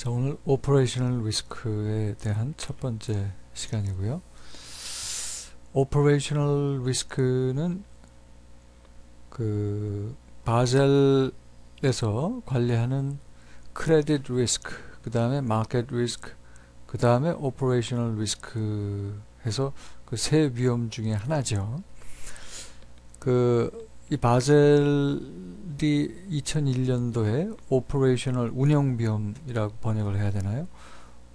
자, 오늘 오퍼레이셔널 리스크에 대한 첫 번째 시간이고요. 오퍼레이셔널 리스크는 그 바젤에서 관리하는 크레딧 리스크, 그 다음에 마켓 리스크, 그 다음에 오퍼레이셔널 리스크 해서 그 세 위험 중에 하나죠. 이 바젤이 2001년도에 오퍼레이셔널 운영 위험이라고 번역을 해야 되나요?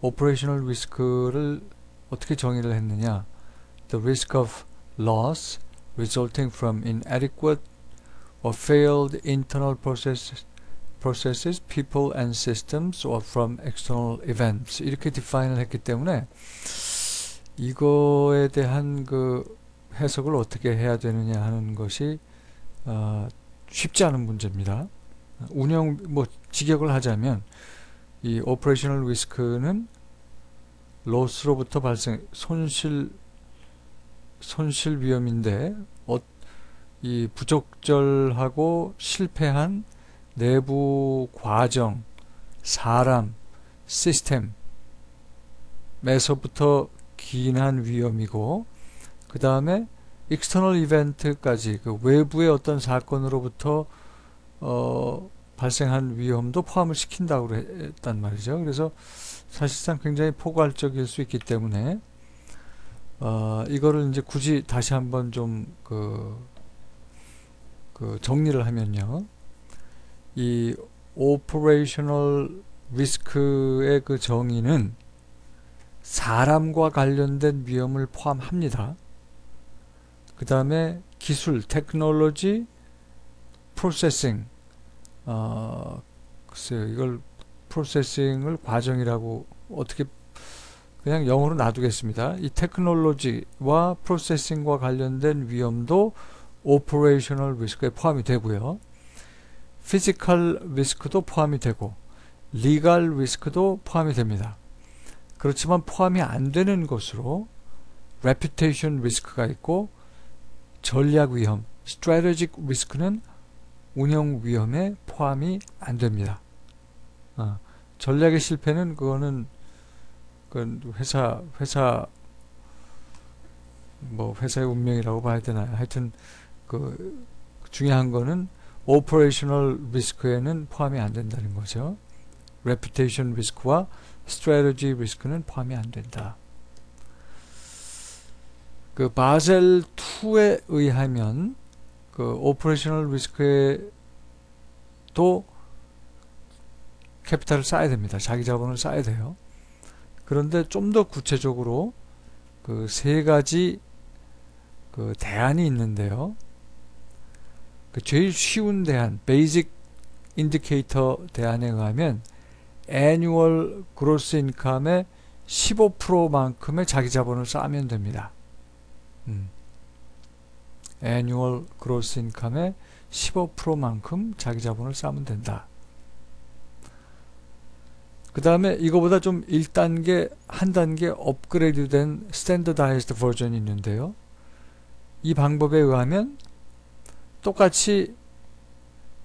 오퍼레이셔널 리스크를 어떻게 정의를 했느냐? The risk of loss resulting from inadequate or failed internal processes, people and systems or from external events 이렇게 디파인을 했기 때문에 이거에 대한 그 해석을 어떻게 해야 되느냐 하는 것이 쉽지 않은 문제입니다. 운영 직역을 하자면 이 오퍼레이셔널 리스크는 로스로부터 발생 손실 위험인데 이 부적절하고 실패한 내부 과정, 사람, 시스템에서부터 기인한 위험이고, 그 다음에 익스터널 이벤트까지 그 외부의 어떤 사건으로부터 발생한 위험도 포함을 시킨다고 했단 말이죠. 그래서 사실상 굉장히 포괄적일 수 있기 때문에 이거를 이제 굳이 다시 한번 좀 정리를 하면요, 이 오퍼레이셔널 리스크의 그 정의는 사람과 관련된 위험을 포함합니다. 그 다음에 기술, 테크놀로지, 프로세싱, 글쎄요, 이걸 프로세싱을 과정이라고 어떻게 그냥 영어로 놔두겠습니다. 이 테크놀로지와 프로세싱과 관련된 위험도 오퍼레이셔널 리스크에 포함이 되고요. 피지컬 리스크도 포함이 되고 리갈 리스크도 포함이 됩니다. 그렇지만 포함이 안 되는 것으로 레퓨테이션 리스크가 있고 전략 위험, 스트래테직 리스크는 운영 위험에 포함이 안 됩니다. 전략의 실패는 그거는 회사의 운명이라고 봐야 되나요? 하여튼 중요한 거는 오퍼레이셔널 리스크에는 포함이 안 된다는 거죠. 레퓨테이션 리스크와 스트래티지 리스크는 포함이 안 된다. 그 바젤 2에 의하면 그 오퍼레이셔널 리스크에도 캐피탈을 쌓아야 됩니다. 자기 자본을 쌓아야 돼요. 그런데 좀 더 구체적으로 그 세 가지 그 대안이 있는데요. 그 제일 쉬운 대안, 베이직 인디케이터 대안에 의하면 애뉴얼 그로스 인컴의 15%만큼의 자기 자본을 쌓으면 됩니다. 애뉴얼 그로스 인컴의 15%만큼 자기 자본을 쌓으면 된다. 그 다음에 이거보다 좀 1단계, 한 단계 업그레이드 된 스탠더다이즈드 버전이 있는데요. 이 방법에 의하면 똑같이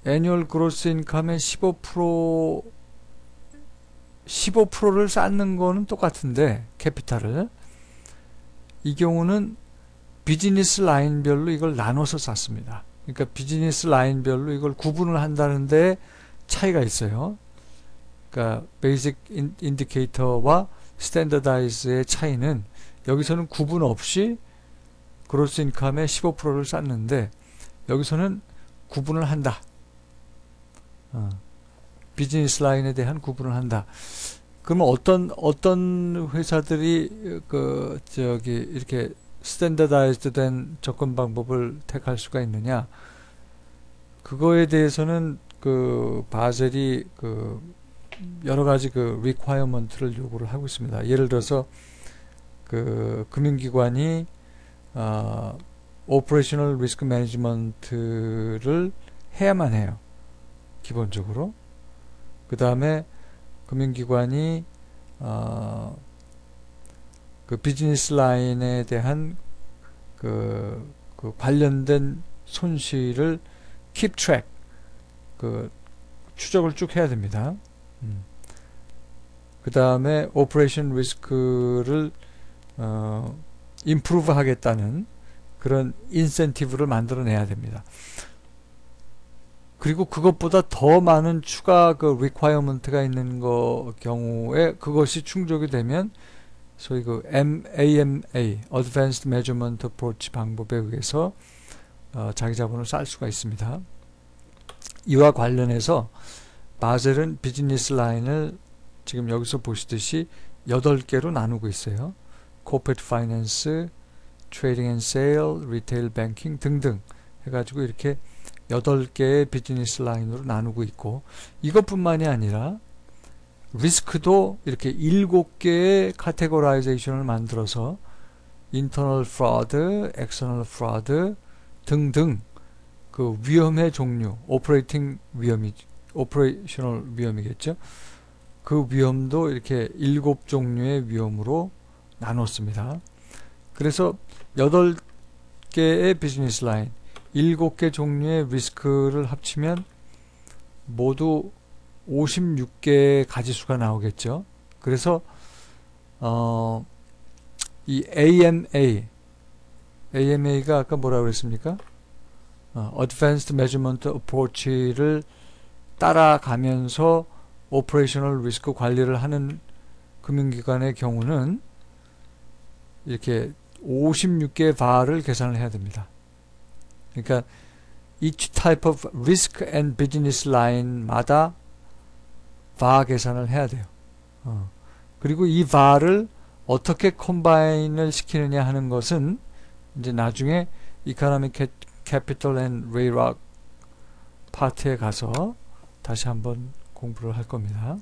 애뉴얼 그로스 인컴의 15%를 쌓는 거는 똑같은데, 캐피탈을. 이 경우는 비즈니스 라인별로 이걸 나눠서 쌓습니다. 그러니까 비즈니스 라인별로 이걸 구분을 한다는데 차이가 있어요. 그러니까 베이직 인디케이터와 스탠더다이즈의 차이는 여기서는 구분 없이 그로스 인컴의 15%를 쌓는데 여기서는 구분을 한다. 비즈니스 라인에 대한 구분을 한다. 그러면 어떤 회사들이 이렇게 스탠더다이즈드 된 접근 방법을 택할 수가 있느냐? 그거에 대해서는 바젤이 여러 가지 리콰이어먼트를 요구를 하고 있습니다. 예를 들어서 금융기관이 오퍼레이셔널 리스크 매니지먼트를 해야만 해요. 기본적으로. 그 다음에 금융기관이 비즈니스 라인에 대한 관련된 손실을 keep track, 추적을 쭉 해야 됩니다. 그 다음에 오퍼레이션 리스크를 임프루브 하겠다는 그런 인센티브를 만들어내야 됩니다. 그리고 그것보다 더 많은 추가 그 requirement가 있는 경우에 그것이 충족이 되면 소위 그 AMA, Advanced Measurement Approach 방법에 의해서 자기 자본을 쌓을 수가 있습니다. 이와 관련해서 바젤은 비즈니스 라인을 지금 여기서 보시듯이 8개로 나누고 있어요. Corporate Finance, Trading and Sale, Retail Banking 등등 해가지고 이렇게 8개의 비즈니스 라인으로 나누고 있고, 이것뿐만이 아니라 리스크도 이렇게 7개의 카테고라이제이션을 만들어서 Internal Fraud, External Fraud 등등 그 위험의 종류, 오퍼레이셔널 위험이겠죠. 그 위험도 이렇게 7종류의 위험으로 나눴습니다. 그래서 8개의 비즈니스 라인, 7개 종류의 리스크를 합치면 모두 56개의 가지수가 나오겠죠. 그래서 이 AMA가 아까 뭐라고 그랬습니까? Advanced Measurement Approach를 따라가면서 오퍼레이셔널 리스크 관리를 하는 금융기관의 경우는 이렇게 56개의 var을 계산을 해야 됩니다. 그러니까 each type of risk and business line마다 var 계산을 해야 돼요. 그리고 이 var을 어떻게 컴바인을 시키느냐 하는 것은 이제 나중에 Economic Capital and RAROC 파트에 가서 다시 한번 공부를 할 겁니다.